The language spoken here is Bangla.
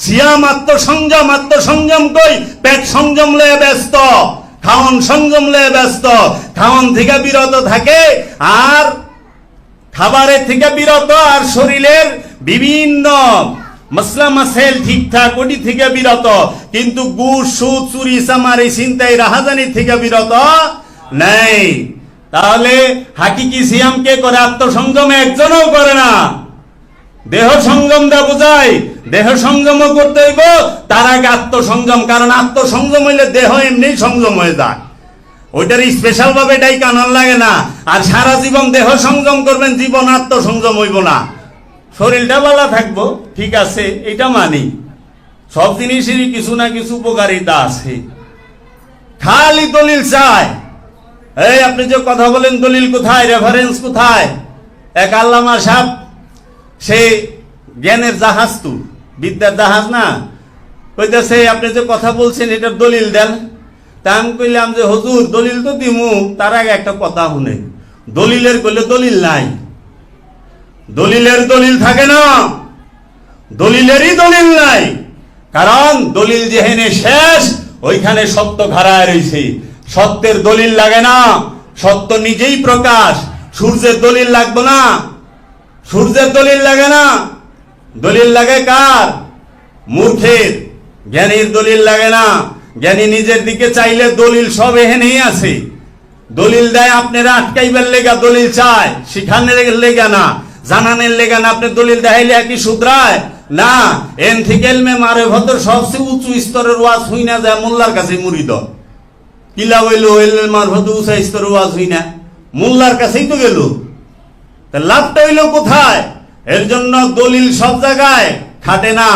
সিয়াম আত্মসংযম কই পেট সংযম লয়ে ব্যস্ত, খাওয়ান সংযম লয়ে ব্যস্ত, খাওয়ান থেকে বিরত থাকে আর খাবারের থেকে বিরত, আর শরীরের বিভিন্ন মসলা মাসাইল ঠিকঠাক ওটি থেকে বিরত, কিন্তু গুড় সুদ চুরি চামারি ছিনতাই রাহাজানি থেকে বিরত নেই। তাহলে হাকিকি সিয়াম কে করে? আত্মসংযম একজনও করে না। দেহ সংযম দা বোঝায়, দেহ সংযম করতে হইব, তার আগে আত্মসংযম, কারণ আত্মসংযম হইলে দেহ এমনি সংযম হয়ে যায়, ওইটার স্পেশাল ভাবে এটাই কানন লাগে না। আর সারা জীবন দেহ সংযম করবেন, জীবন আত্মসংযম হইব না। শরীরটা ভালো থাকবো, ঠিক আছে, এটা মানি, সব জিনিসেরই কিছু না কিছু উপকারিতা আছে। খালি দলিল চায়। এই আপনি যে কথা বলেন দলিল কোথায়, রেফারেন্স কোথায়? এক আল্লামা সাহেব, সে জ্ঞানের জাহাজ, তো বিদ্যার জাহাজ না, কইতেছে আপনি যে কথা বলছেন এটার দলিল দেন। তা আমি কইলাম যে হুজুর দলিল তো দিমু, তার আগে একটা কথা শুনে, দলিলের কইলে দলিল নাই, দলিলের দলিল থাকে না, দলিলেরই দলিল নাই। কারণ দলিল যেখানে শেষ ওইখানে সত্য ঘাড়ায় রয়েছে। সত্যের দলিল লাগে না, সত্য নিজেই প্রকাশ। সূর্যের দলিল লাগবে না, সূর্যের দলিল লাগে না, দলিল লাগে কার? মূর্খের। জ্ঞানীর দলিল লাগে না, জ্ঞানী নিজের দিকে চাইলে দলিল সব এখানেই আছে। দলিল দেয় আপনারা আটকাইবার লেগা দলিল চায়, শিখানের লেগা না, জানানের লেগা না। আপনি দলিল দেখাইলে কি শুধরায় না? এন থেকে এলমে মারে ভদ্র সবচেয়ে উঁচু স্তরের ওয়াজ হই না যায় মোল্লার কাছে মুরিদ কিলা হইল, এলমে মার ভদ্র উঁচা স্তরের ওয়াজ হই না, মোল্লার কাছেই তো গেল। লাভটা হইল কোথায়? এর জন্য দলিল সব জায়গায় খাটে না।